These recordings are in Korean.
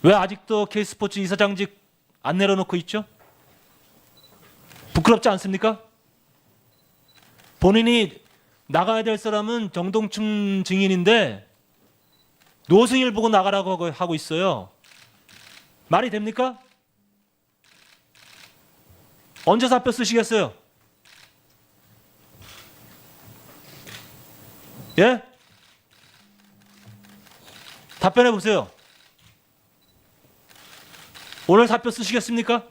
왜 아직도 K스포츠 이사장직 안 내려놓고 있죠? 부끄럽지 않습니까? 본인이 나가야 될 사람은 정동춘 증인인데 노승일 보고 나가라고 하고 있어요. 말이 됩니까? 언제 사표 쓰시겠어요? 예? 답변해 보세요. 오늘 사표 쓰시겠습니까?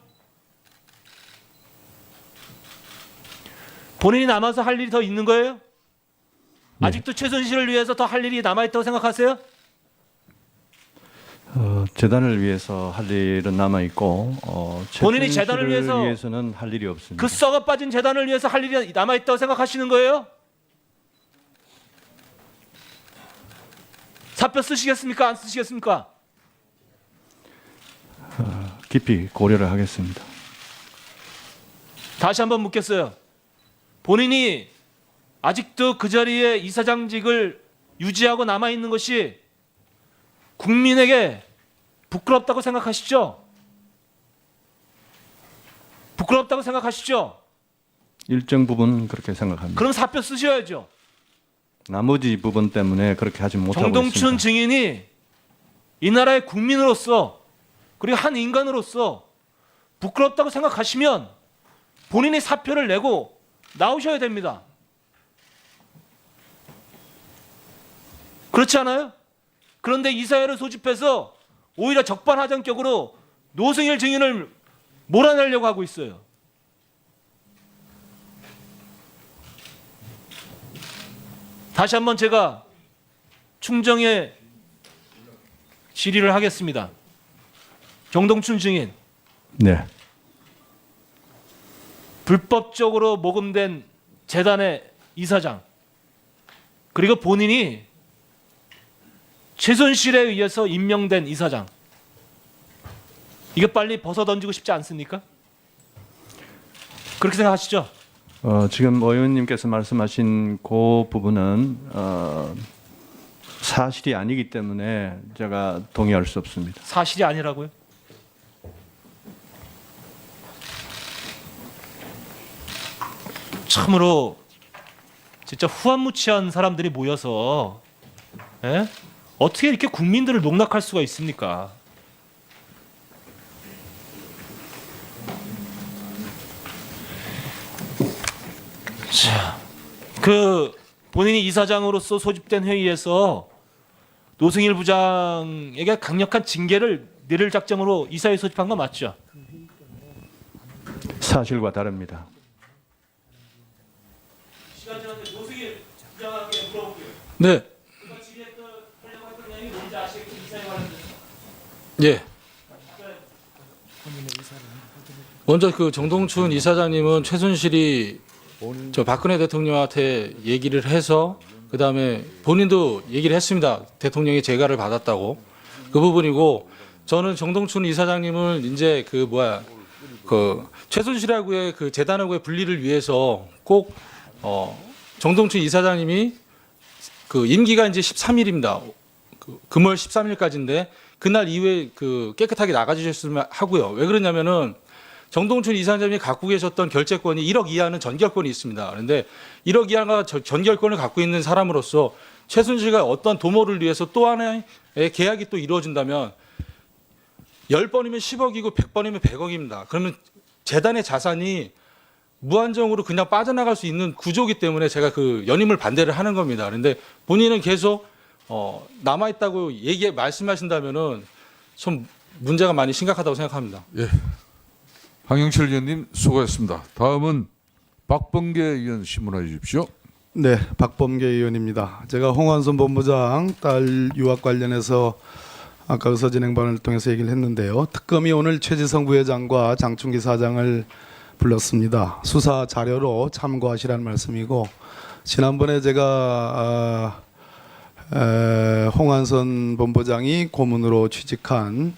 본인이 남아서 할 일이 더 있는 거예요? 네. 아직도 최순실을 위해서 더 할 일이 남아있다고 생각하세요? 재단을 위해서 할 일은 남아 있고 본인이 재단을 위해서는 할 일이 없습니다. 그 썩어 빠진 재단을 위해서 할 일이 남아있다고 생각하시는 거예요? 사표 쓰시겠습니까? 안 쓰시겠습니까? 깊이 고려를 하겠습니다. 다시 한번 묻겠어요. 본인이 아직도 그 자리에 이사장직을 유지하고 남아있는 것이 국민에게 부끄럽다고 생각하시죠? 부끄럽다고 생각하시죠? 일정 부분 그렇게 생각합니다. 그럼 사표 쓰셔야죠. 나머지 부분 때문에 그렇게 하지 못하고 정동춘 있습니다. 증인이 이 나라의 국민으로서 그리고 한 인간으로서 부끄럽다고 생각하시면 본인이 사표를 내고 나오셔야 됩니다. 그렇지 않아요? 그런데 이 사회를 소집해서 오히려 적반하장격으로 노승일 증인을 몰아내려고 하고 있어요. 다시 한번 제가 충정의 질의를 하겠습니다. 정동춘 증인, 네, 불법적으로 모금된 재단의 이사장, 그리고 본인이 최순실에 의해서 임명된 이사장, 이거 빨리 벗어던지고 싶지 않습니까? 그렇게 생각하시죠? 지금 의원님께서 말씀하신 그 부분은 사실이 아니기 때문에 제가 동의할 수 없습니다. 사실이 아니라고요? 참으로 진짜 후한무치한 사람들이 모여서 예? 어떻게 이렇게 국민들을 농락할 수가 있습니까? 자, 그 본인이 이사장으로서 소집된 회의에서 노승일 부장에게 강력한 징계를 내릴 작정으로 이사회 소집한 거 맞죠? 사실과 다릅니다. 시간 지났는데 노승일 부장에게 물어볼게요. 네, 그가 질의했던 하려고 했던 내용이 뭔지 아시겠죠? 이사회 관련돼서. 예. 먼저 그 정동춘 이사장님은 최순실이 저 박근혜 대통령한테 얘기를 해서 그 다음에 본인도 얘기를 했습니다. 대통령이 재가를 받았다고 그 부분이고 저는 정동춘 이사장님을 이제 그 최순실하고의 그 재단하고의 분리를 위해서 꼭 정동춘 이사장님이 그 임기가 이제 13일입니다. 금월 13일까지인데 그날 이후에 그 깨끗하게 나가주셨으면 하고요. 왜 그러냐면은 정동춘 이사장님이 갖고 계셨던 결재권이 1억 이하는 전결권이 있습니다. 그런데 1억 이하가 전결권을 갖고 있는 사람으로서 최순실과 어떤 도모를 위해서 또 하나의 계약이 또 이루어진다면 10번이면 10억이고 100번이면 100억입니다. 그러면 재단의 자산이 무한정으로 그냥 빠져나갈 수 있는 구조이기 때문에 제가 그 연임을 반대를 하는 겁니다. 그런데 본인은 계속 남아있다고 말씀하신다면은 좀 문제가 많이 심각하다고 생각합니다. 예. 황영철 의원님 수고했습니다. 다음은 박범계 의원 신문해 주십시오. 네, 박범계 의원입니다. 제가 홍완선 본부장 딸 유학 관련해서 아까 의서진행반을 통해서 얘기를 했는데요. 특검이 오늘 최지성 부회장과 장충기 사장을 불렀습니다. 수사 자료로 참고하시라는 말씀이고 지난번에 제가 홍완선 본부장이 고문으로 취직한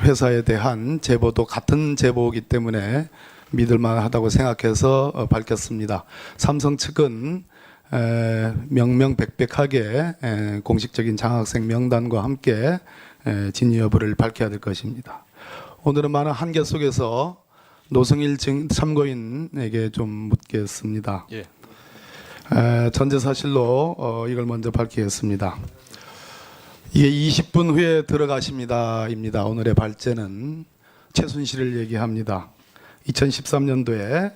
회사에 대한 제보도 같은 제보이기 때문에 믿을만하다고 생각해서 밝혔습니다. 삼성 측은 명명백백하게 공식적인 장학생 명단과 함께 진위 여부를 밝혀야 될 것입니다. 오늘은 많은 한계 속에서 노승일 참고인에게 좀 묻겠습니다. 예. 전제 사실로 이걸 먼저 밝히겠습니다. 이게 20분 후에 들어가십니다입니다. 오늘의 발제는 최순실을 얘기합니다. 2013년도에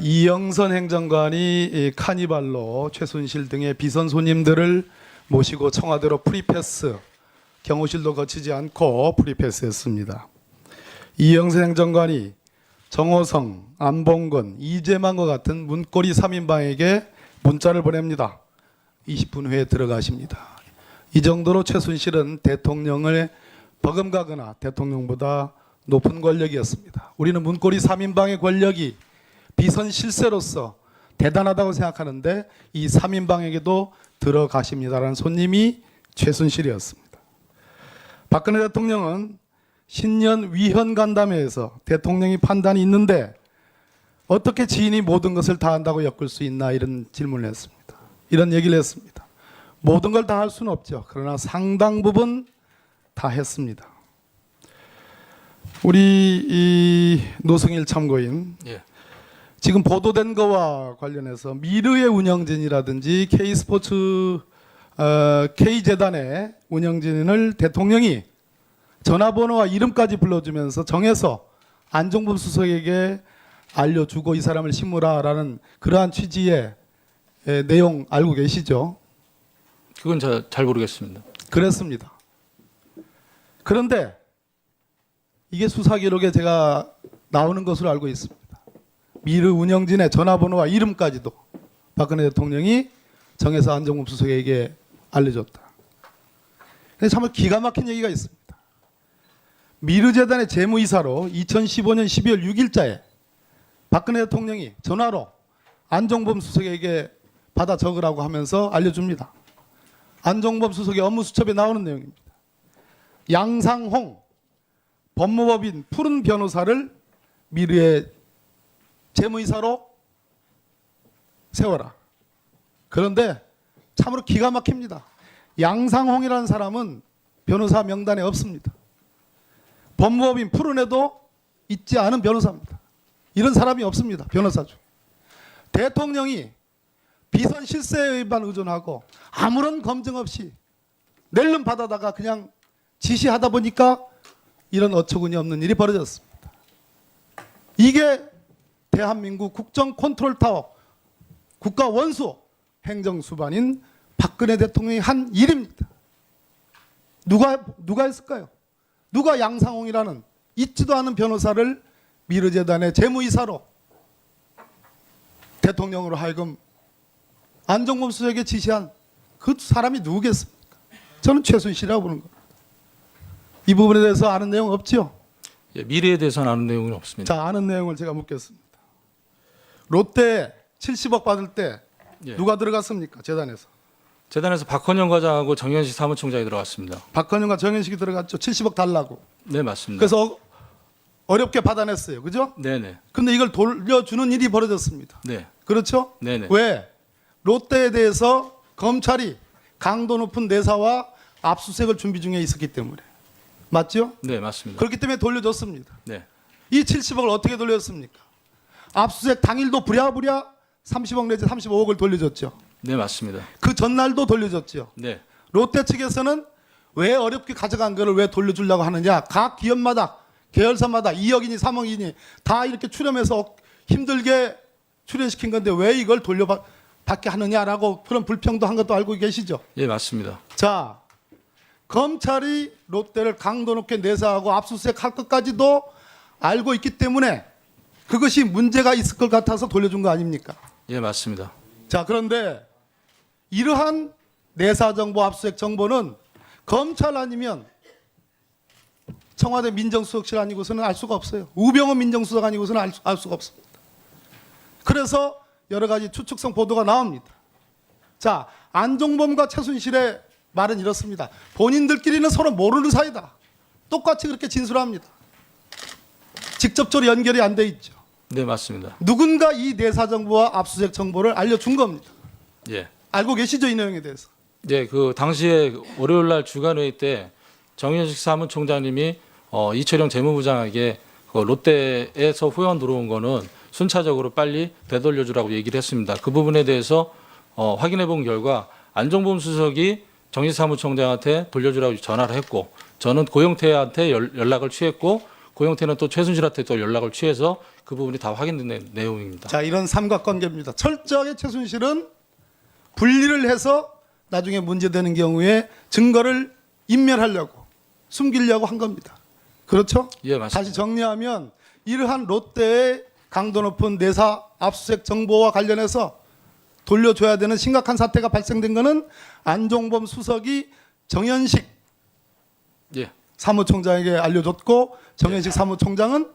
이영선 행정관이 이 카니발로 최순실 등의 비선 손님들을 모시고 청와대로 프리패스, 경호실도 거치지 않고 프리패스했습니다. 이영선 행정관이 정호성, 안봉근, 이재만과 같은 문고리 3인방에게 문자를 보냅니다. 20분 후에 들어가십니다. 이 정도로 최순실은 대통령을 버금가거나 대통령보다 높은 권력이었습니다. 우리는 문고리 3인방의 권력이 비선 실세로서 대단하다고 생각하는데 이 3인방에게도 들어가십니다라는 손님이 최순실이었습니다. 박근혜 대통령은 신년 위헌 간담회에서 대통령이 판단이 있는데 어떻게 지인이 모든 것을 다 한다고 엮을 수 있나 이런 질문을 했습니다. 이런 얘기를 했습니다. 모든 걸 다 할 수는 없죠. 그러나 상당 부분 다 했습니다. 우리 이 노승일 참고인 예. 지금 보도된 거와 관련해서 미르의 운영진이라든지 K스포츠 K재단의 운영진을 대통령이 전화번호와 이름까지 불러주면서 정해서 안종범 수석에게 알려주고 이 사람을 심으라라는 그러한 취지의 내용 알고 계시죠? 그건 잘 모르겠습니다. 그랬습니다. 그런데 이게 수사 기록에 제가 나오는 것으로 알고 있습니다. 미르 운영진의 전화번호와 이름까지도 박근혜 대통령이 정해서 안종범 수석에게 알려줬다. 근데 정말 기가 막힌 얘기가 있습니다. 미르재단의 재무이사로 2015년 12월 6일자에 박근혜 대통령이 전화로 안종범 수석에게 받아 적으라고 하면서 알려줍니다. 안종범 수석의 업무 수첩에 나오는 내용입니다. 양상홍 법무법인 푸른 변호사를 미르의 재무이사로 세워라. 그런데 참으로 기가 막힙니다. 양상홍이라는 사람은 변호사 명단에 없습니다. 법무법인 푸른에도 있지 않은 변호사입니다. 이런 사람이 없습니다. 변호사 중. 대통령이 비선 실세에만 의존하고 아무런 검증 없이 낼름 받아다가 그냥 지시하다 보니까 이런 어처구니 없는 일이 벌어졌습니다. 이게 대한민국 국정 컨트롤 타워 국가 원수 행정수반인 박근혜 대통령이 한 일입니다. 누가 했을까요? 누가 양상홍이라는 있지도 않은 변호사를 미르재단의 재무이사로 대통령으로 하여금 안종범 수석에게 지시한 그 사람이 누구겠습니까? 저는 최순실이라고 보는 겁니다. 이 부분에 대해서 아는 내용 없죠? 예, 미래에 대해서는 아는 내용은 없습니다. 자, 아는 내용을 제가 묻겠습니다. 롯데 70억 받을 때 예. 누가 들어갔습니까? 재단에서. 재단에서 박헌영 과장하고 정현식 사무총장이 들어갔습니다. 박헌영과 정현식이 들어갔죠. 70억 달라고. 네, 맞습니다. 그래서 어렵게 받아냈어요. 그죠? 네네. 근데 이걸 돌려주는 일이 벌어졌습니다. 네. 그렇죠? 네네. 왜? 롯데에 대해서 검찰이 강도 높은 내사와 압수수색을 준비 중에 있었기 때문에. 맞죠? 네, 맞습니다. 그렇기 때문에 돌려줬습니다. 네. 이 70억을 어떻게 돌렸습니까? 압수수색 당일도 부랴부랴 30억 내지 35억을 돌려줬죠. 네, 맞습니다. 그 전날도 돌려줬죠. 네. 롯데 측에서는 왜 어렵게 가져간 거를 왜 돌려주려고 하느냐. 각 기업마다 계열사마다 2억이니 3억이니 다 이렇게 출연해서 힘들게 출연시킨 건데 왜 이걸 돌려받게 하느냐라고 그런 불평도 한 것도 알고 계시죠. 예, 맞습니다. 자, 검찰이 롯데를 강도 높게 내사하고 압수수색 할 것까지도 알고 있기 때문에 그것이 문제가 있을 것 같아서 돌려준 거 아닙니까? 예, 맞습니다. 자, 그런데 이러한 내사정보 압수수색 정보는 검찰 아니면 청와대 민정수석실 아니고서는 알 수가 없어요. 우병우 민정수석 아니고서는 알 수가 없습니다. 그래서 여러 가지 추측성 보도가 나옵니다. 자, 안종범과 최순실의 말은 이렇습니다. 본인들끼리는 서로 모르는 사이다. 똑같이 그렇게 진술합니다. 직접적으로 연결이 안 돼 있죠. 네, 맞습니다. 누군가 이 내사 정보와 압수수색 정보를 알려준 겁니다. 예. 알고 계시죠, 이 내용에 대해서? 네, 그 당시에 월요일 날 주간 회의 때 정현식 사무총장님이 이철영 재무부장에게 그 롯데에서 후원 들어온 거는 순차적으로 빨리 되돌려주라고 얘기를 했습니다. 그 부분에 대해서 확인해 본 결과 안종범 수석이 정현식 사무총장한테 돌려주라고 전화를 했고 저는 고영태한테 연락을 취했고 고영태는 또 최순실한테 또 연락을 취해서 그 부분이 다 확인된 내용입니다. 자, 이런 삼각관계입니다. 철저하게 최순실은 분리를 해서 나중에 문제되는 경우에 증거를 인멸하려고 숨기려고 한 겁니다. 그렇죠? 예, 맞습니다. 다시 정리하면 이러한 롯데의 강도 높은 내사 압수수색 정보와 관련해서 돌려줘야 되는 심각한 사태가 발생된 것은 안종범 수석이 정현식 예. 사무총장에게 알려줬고 정현식 사무총장은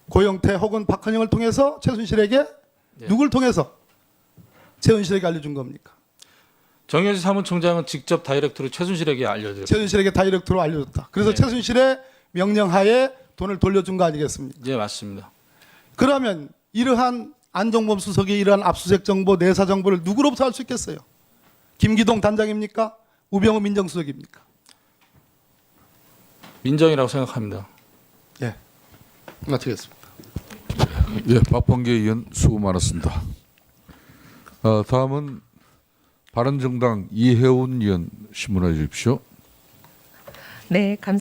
고영태 혹은 박헌영을 통해서 최순실에게 예. 누굴 통해서 최순실에게 알려준 겁니까? 정현식 사무총장은 직접 다이렉트로 최순실에게 알려드렸습니다. 최순실에게 다이렉트로 알려줬다. 그래서 네. 최순실의 명령하에 돈을 돌려준 거 아니겠습니까? 예, 맞습니다. 그러면 이러한 안종범 수석이 이러한 압수수색 정보, 내사 정보를 누구로부터 알 수 있겠어요? 김기동 단장입니까? 우병우 민정수석입니까? 민정이라고 생각합니다. 예, 마치겠습니다. 예, 박범계 의원 수고 많았습니다. 다음은 바른정당 이혜훈 의원 신문해 주십시오. 네, 감사합니다.